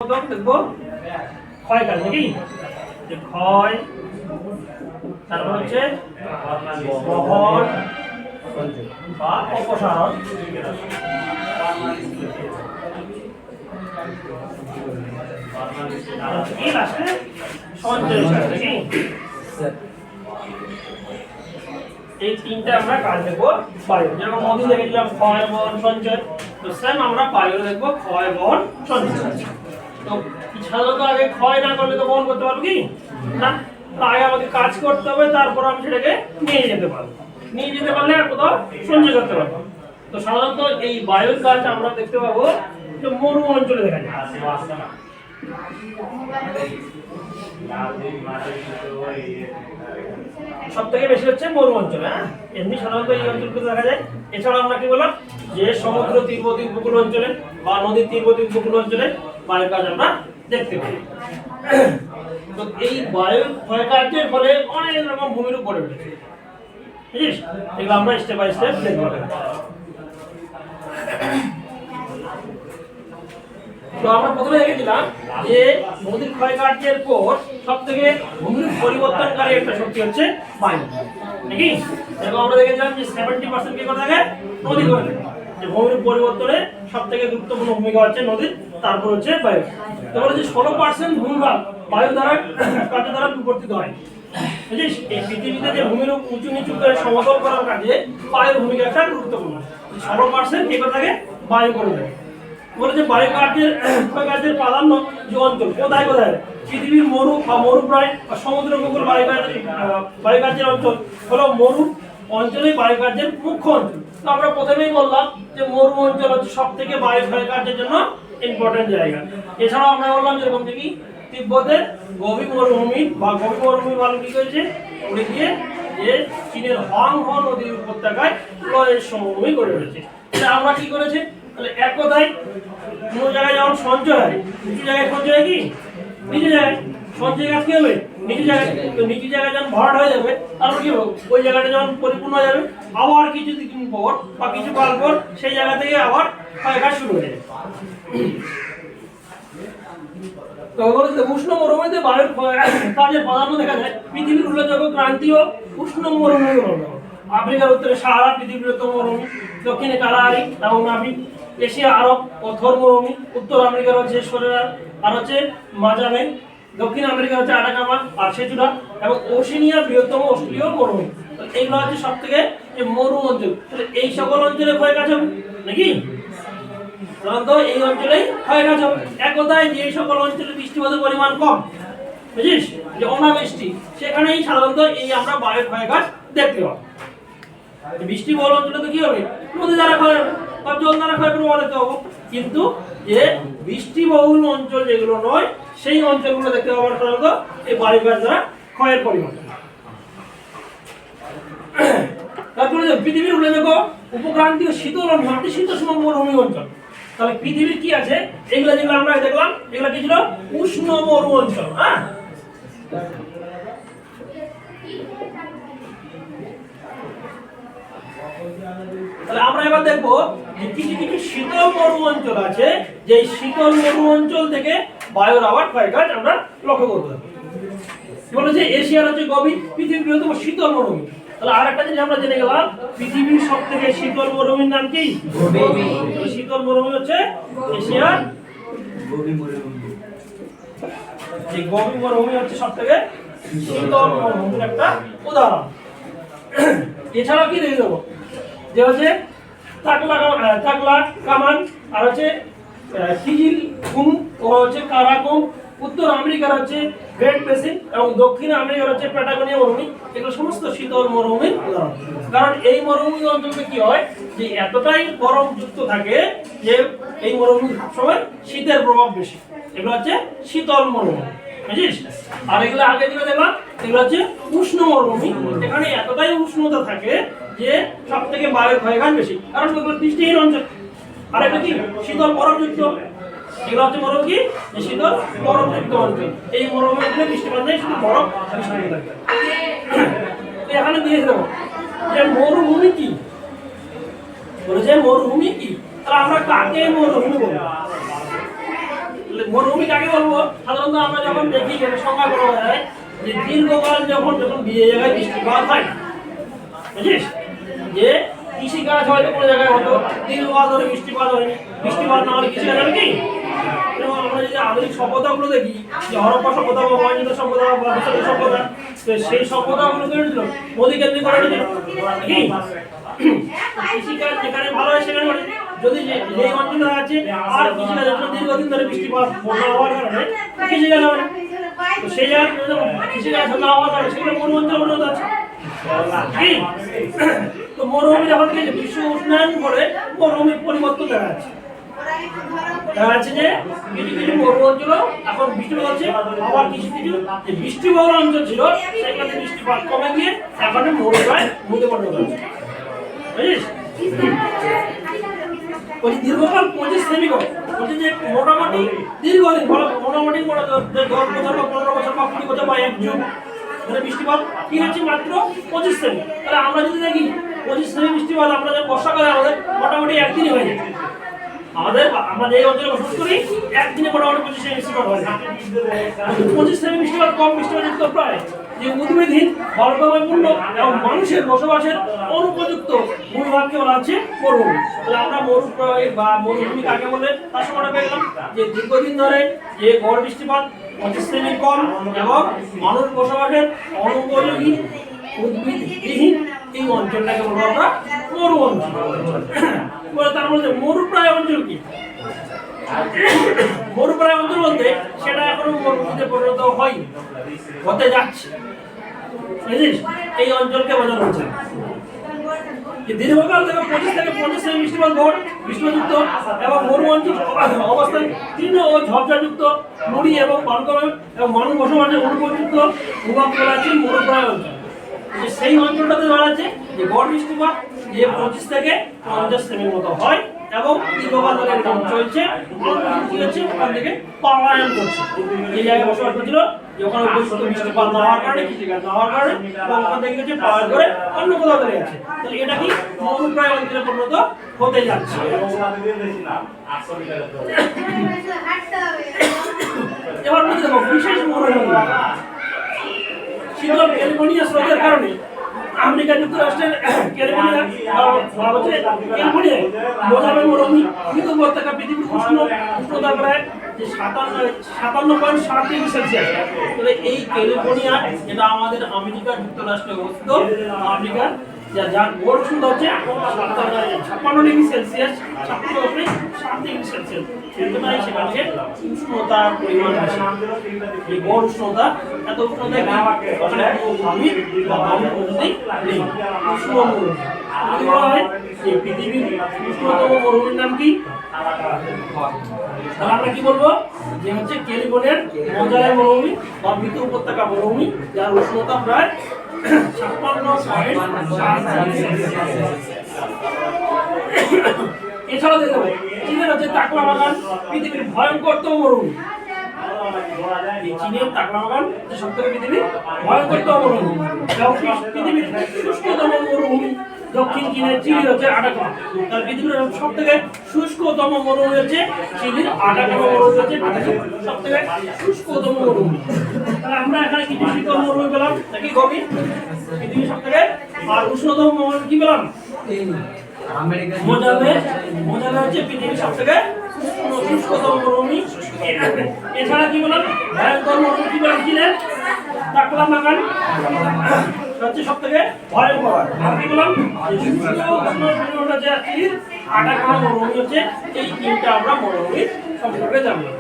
দেখবো ক্ষয় কাজ নাকি ক্ষয়, তারপর হচ্ছে বহন বা অপসারণ, এই লাস্টে সঞ্চয় নাকি। এই তিনটা আমরা কাজ দেখবো বায়ু, যেরকম নদী দেখেছিলাম ক্ষয় বহন সঞ্চয়, তো সেম আমরা বায়ু দেখবো ক্ষয় বহন সঞ্চয়। তো সাধারণত আগে ক্ষয় না করলে তো বহন করতে পারবো কি না, আগে আমাকে কাজ করতে হবে, তারপর আমি সেটাকে নিয়ে যেতে পারবো, নিয়ে যেতে পারলে আর কোথাও সঞ্চয় করতে পারবো। তো সাধারণত এই বায়ুর কাজ আমরা দেখতে পাবো যে মরু অঞ্চলে দেখা যায়। সব থেকে বেশি হচ্ছে মরু অঞ্চল, হ্যাঁ এমনি সাধারণত এই অঞ্চলগুলো দেখা যায়। এছাড়া আমরা কি বললাম যে সমুদ্র তীরবর্তী উপকূল অঞ্চলে বা নদীর তীরবর্তী উপকূল অঞ্চলে বায়ুর কাজ আমরা দেখতে পাই। তো এই বায়ুর ক্ষয়কার্যের ফলে অনেক রকম ভূমিরূপ গড়ে উঠেছে, বুঝিস, এগুলো আমরা স্টেপ বাই স্টেপ দেখবো। তো আমরা প্রথমে দেখেছিলাম যে নদীর ক্ষয়কার্যের পর সব থেকে ভূমিরূপ পরিবর্তনকারী একটা শক্তি হচ্ছে বায়ু নাকি। এবং আমরা দেখেছিলাম যে 70% কি করে থাকে, নদী করে থাকে। যে ভূমিরূপ পরিবর্তনে সব থেকে গুরুত্বপূর্ণ ভূমিকা হচ্ছে নদীর, তারপর হচ্ছে বায়ু। তো বলে যে 16% ভূমিভাগ বায়ু দ্বারা কার্য দ্বারা বিবর্তিত হয়। বুঝিস, এই পৃথিবীতে যে ভূমিরূপ উঁচু নিচু করে সমতল করার কাজে বায়ুর ভূমিকা একটা গুরুত্বপূর্ণ। 16% কি করে থাকে, বায়ু করে থাকে। বলে যে বায়ু কার্যের প্রাধান্য যে অঞ্চল কোথায় কোথায়, পৃথিবীর মরু বা মরুপ্রায় বা সমুদ্র উপকূল বায়ু কার্যের অঞ্চল হলো মরু অঞ্চলেই বায়ু কার্যের মুখ্য অঞ্চল। তো আমরা প্রথমেই বললাম যে মরু অঞ্চল হচ্ছে সব থেকে বায়ু কার্যের জন্য ইম্পর্টেন্ট জায়গা। এছাড়াও আমরা বললাম যেরকম দেখি তিব্বতের গভীর মরুভূমি বা গভীর মরুভূমি ভালো কি করেছে, উড়ে গিয়ে যে চীনের হংহ নদীর উপত্যকায় লয়ের সমভূমি গড়ে উঠেছে। এটা আমরা কি করেছে, তাহলে এক কথায় কোনো জায়গায় যখন সঞ্চয় হয়, নিচু জায়গায় সঞ্চয় হয় কি, নিচু জায়গায় সঞ্চয় কাজ কি হবে, নিচু জায়গায়। তো নিচু জায়গায় যখন ভরাট হয়ে যাবে, তারপর কি হবে, ওই জায়গাটা যখন পরিপূর্ণ হয়ে যাবে, আবার কিছু দিন পর বা কিছু কাল পর সেই জায়গা থেকে আবার ক্ষয়কাজ শুরু হয়ে যাবে। তো উষ্ণ মরুভূমিতে বায়ুর কাজের প্রাধান্য দেখা যায়। পৃথিবীর উল্লেখযোগ্য ক্রান্তীয় উষ্ণ মরুভূমি হলো আফ্রিকার উত্তরে সাহারা পৃথিবীর বৃহত্তম মরুভূমি, দক্ষিণে কালাহারি এবং নাবিক, এশিয়া আরব ও থর মরুভূমি, উত্তর আমেরিকার হচ্ছে সোরেনার আর হচ্ছে মাজাবে, দক্ষিণ আমেরিকা হচ্ছে আটাকামা আর সেচুরা, এবং ওশেনিয়া বৃহত্তম অস্ট্রেলীয় মরুভূমি। এইগুলো হচ্ছে সব থেকে যে মরু অঞ্চল। এই সকল অঞ্চলে ক্ষয়কাজ হবে নাকি, সাধারণত এই অঞ্চলেই ক্ষয়কাজ হবে। এক কথায় যে সকল অঞ্চলে বৃষ্টিপাতের পরিমাণ কম, বুঝিস, যে অনাবৃষ্টি, সেখানেই সাধারণত এই আমরা বায়ুর ক্ষয়কাজ দেখতে পাবো। বৃষ্টি বহুল অঞ্চলে তো কি হবে, নদী দ্বারা ক্ষয় হবে বা জল দ্বারা ক্ষয় প্রভাবিত হবো। কিন্তু যে বৃষ্টি বহুল অঞ্চল যেগুলো নয়, সেই অঞ্চলগুলো দেখতে পাবো সাধারণত এই বায়ু কাজ দ্বারা ক্ষয়ের পরিমাণ। তারপরে পৃথিবীর উল্লেখযোগ্য উপক্রান্তীয় শীতল অঞ্চল, শীতোষ্ণ মরুভূমি অঞ্চল। তাহলে পৃথিবীর কি আছে, এগুলো যেগুলো আমরা দেখলাম এগুলো কি ছিল, উষ্ণ মরু অঞ্চল। হ্যাঁ, তাহলে আমরা এবার দেখবো যে কিছু কিছু শীতল মরু অঞ্চল আছে, যে শীতল মরু অঞ্চল থেকে বায়ুর আবার ক্ষয়কাজ আমরা লক্ষ্য করতে পারবো। বলেছে এশিয়ার হচ্ছে গভীর পৃথিবীর বৃহত্তম শীতল মরুভূমি। তাহলে আর একটা জিনিস আমরা জেনে গেলাম, পৃথিবীর সব থেকে শীতল মরুভূমির নাম কি, শীতল মরুভূমি হচ্ছে এশিয়ার এই গভীর মরুভূমি হচ্ছে সব থেকে শীতল মরুভূমির একটা উদাহরণ। এছাড়াও কি দেখে দেবো যে হচ্ছে টাকলা কামান আর হচ্ছে কিজিল কুম ও হচ্ছে কারাকুম, উত্তর আমেরিকার হচ্ছে গ্রেট বেসিন এবং দক্ষিণ আমেরিকার হচ্ছে প্যাটাগোনিয়া মরুভূমি। এগুলো সমস্ত শীতল মরুভূমির উদাহরণ। কারণ এই মরুভূমি অঞ্চলে কি হয়, যে এতটাই বরফ যুক্ত থাকে যে এই মরুভূমি সবসময় শীতের প্রভাব বেশি। এগুলো হচ্ছে শীতল মরুভূমি, বুঝিস। আর এগুলো আগে যেগুলো দেখলাম এগুলো হচ্ছে উষ্ণ মরুভূমি, এখানে এতটাই উষ্ণতা থাকে যে সব থেকে বায়ুর ক্ষয়কাজ বেশি, কারণ এগুলো বৃষ্টিহীন অঞ্চল। আর এটা কি শীতল বরফযুক্ত, এগুলো হচ্ছে মরুভূমি কি, যে শীতল বরফযুক্ত অঞ্চল। এই মরুভূমিতে বৃষ্টিপাত নেই, শুধু বরফ বৃষ্টি থাকে। এখানে দিয়ে দেবো যে মরুভূমি কি, বলেছে মরুভূমি কি, তাহলে আমরা কাকে মরুভূমি বলবো, মরুভূমি কাকে বলবো? সাধারণত আমরা যখন দেখি যেটা সংজ্ঞা করা হয় যে দীর্ঘকাল যখন যে জায়গায় বৃষ্টিপাত হয় না, বুঝিস, যে কৃষিকাজ হয়তো কোনো জায়গায় হতো দীর্ঘকাল ধরে বৃষ্টিপাত হয়নি, বৃষ্টিপাত না হলে কৃষিকাজ হবে কি? এবং আমরা যদি আধুনিক সভ্যতাগুলো দেখি, যে হরপ্পা সভ্যতা বা মহেঞ্জোদড়ো সভ্যতা বা মিশরের সভ্যতা, তো সেই সভ্যতাগুলো কি হয়েছিল? নদী কেন্দ্রিক করা হয়েছিল কি? কৃষিকাজ যেখানে ভালো হয় সেখানে করে, যদি যেই অঞ্চলে আছে আর কৃষিকাজের জন্য দীর্ঘদিন ধরে বৃষ্টিপাত না হওয়ার কারণে কৃষিকাজ হবে না, তো সেই জায়গায় কৃষিকাজ না হওয়ার কারণে সেগুলো মরু অঞ্চল উন্নত আছে কি? তো মরুভূমি যখন থেকে বিশ্ব উষ্ণায়ন করে মরুভূমির পরিবর্তন দেখা যাচ্ছে যে কিছু কিছু মরু অঞ্চল এখন বৃষ্টিপাত হচ্ছে, আবার কিছু কিছু যে বৃষ্টিবহুল অঞ্চল ছিল সেখানে বৃষ্টিপাত কমে গিয়ে এখন মরুপ্রায় ভূমিতে পরিণত হচ্ছে, বুঝিস? ওই দীর্ঘকাল 25 সেমি কম বলছে যে মোটামুটি দীর্ঘদিন মোটামুটি 10 বছর বা 15 বছর বা 20 বছর বা এক যুগ ধরে বৃষ্টিপাত কি হচ্ছে মাত্র 25 সেমি। তাহলে আমরা যদি দেখি 25 সেমি বৃষ্টিপাত আমরা যখন বর্ষাকালে আমাদের মোটামুটি একদিনই হয়ে যায়। আমরা যে অঞ্চলে বসবাস করি একদিনে মোটামুটি 25 সেমি বৃষ্টিপাত হয়। 25 সেমি বৃষ্টিপাত কম বৃষ্টিপাত প্রায় যে উদ্ভিদহীন বর্গময়পূর্ণ এবং মানুষের বসবাসের অনুপযুক্ত ভূমিভাগকে বলা হচ্ছে মরুভূমি। তাহলে আমরা মরুপ্রায় বা মরুভূমি কাকে বলে তার সময়টা পেয়ে গেলাম যে দীর্ঘদিন ধরে যে গড় বৃষ্টিপাত 25 সেমি কম এবং মানুষ বসবাসের অনুপযোগী উদ্ভিদবিহীন এই অঞ্চলটাকে বলবো আমরা মরু অঞ্চল। তার মধ্যে মরুপ্রায় অঞ্চল কি? মরুপ্রায় অঞ্চল বলতে সেটা এখনো মরুভূমিতে পরিণত হয়নি, হতে যাচ্ছে, বুঝিস? এই অঞ্চলকে বোঝানো হচ্ছে দীর্ঘকাল থেকে 25 থেকে 50 সেমি বৃষ্টিপাত গড় বৃষ্টিপাতযুক্ত এবং মরু অঞ্চল অবস্থান তীব্র ও ঝঞ্ঝাযুক্ত নুড়ি এবং বালুকাময় এবং মানুষ বসবাসের অনুপযুক্ত ভূভাগ বলা হচ্ছে মরুপ্রায় অঞ্চল। সেই অঞ্চলটাতে ধরা যাচ্ছে যে গড় বৃষ্টিপাত যে 25 থেকে 50 সেমির মতো হয় এবং দীর্ঘকাল ধরে এরকম চলছে, কি হচ্ছে ওখান থেকে পলায়ন করছে। যে জায়গায় বসবাস করছিল যে ওখানে উপযুক্ত বৃষ্টিপাত না হওয়ার কারণে, কৃষিকাজ না হওয়ার কারণে এবং ওখান থেকে হচ্ছে পলায়ন করে অন্য কোথাও চলে যাচ্ছে। তাহলে এটা কি মরুপ্রায় অঞ্চলে পরিণত হতে যাচ্ছে। এবার বলতে দেখো বিশেষ মরুভূমি শীতল ক্যালিফোর্নিয়া স্রোতের কারণে আমেরিকা যুক্তরাষ্ট্রের ক্যালিফোর্নিয়ায় মোজাবে মরুভূমি শীত উপত্যকা পৃথিবীর উষ্ণতা প্রায় যে 57.7 ডিগ্রি সেলসিয়াস। তবে এই ক্যালিফোর্নিয়া এটা আমাদের আমেরিকা যুক্তরাষ্ট্রে অবস্থিত, আমেরিকার যার গড় উষ্ণতা হচ্ছে 56 ডিগ্রি সেলসিয়াস, 7 ডিগ্রি সেলসিয়াস। সেখানে উষ্ণতার পরিমাণ আছে, এই গড় উষ্ণতা এত উষ্ণতা ওখানে উষ্ণ মরুভূমি যদি বলা হয় যে পৃথিবীর উষ্ণতম মরুভূমির নাম কি? তাহলে আমরা কি বলবো যে হচ্ছে ক্যালিফোর্নিয়ার মোজারে মরুভূমি বা মৃত উপত্যকা মরুভূমি, যার উষ্ণতা প্রায় 56.7। এছাড়া দেখো চীনের হচ্ছে তাকলা বাগান পৃথিবীর ভয়ঙ্করতম মরুভূমি। চীনের তাকলা বাগান সবথেকে পৃথিবীর ভয়ঙ্করতম মরুভূমি এবং পৃথিবীর শুষ্কতম মরুভূমি দক্ষিণ চীনের চিলি হচ্ছে আটাকামা। তার পৃথিবীর সবথেকে শুষ্কতম মরুভূমি হচ্ছে চিলির আটাকামা মরুভূমি হচ্ছে পৃথিবীর সবথেকে শুষ্কতম মরুভূমি। তাহলে আমরা এখানে কিছু শীতল মরুভূমি পেলাম নাকি গভীর পৃথিবীর সবথেকে, আর উষ্ণতম মরুভূমি কি পেলাম? মোজাবে হচ্ছে পৃথিবীর সবথেকে শুষ্কতম মরুভূমি। এছাড়া কি বললাম ভয়ঙ্কর মরুভূমি কি বললাম? চীনের তাকলা বাগান হচ্ছে সবথেকে ভয়ঙ্কর। আর কি বললাম চিলির আটাকামা মরুভূমি হচ্ছে। এই তিনটা আমরা মরুভূমির সম্পর্কে জানলাম।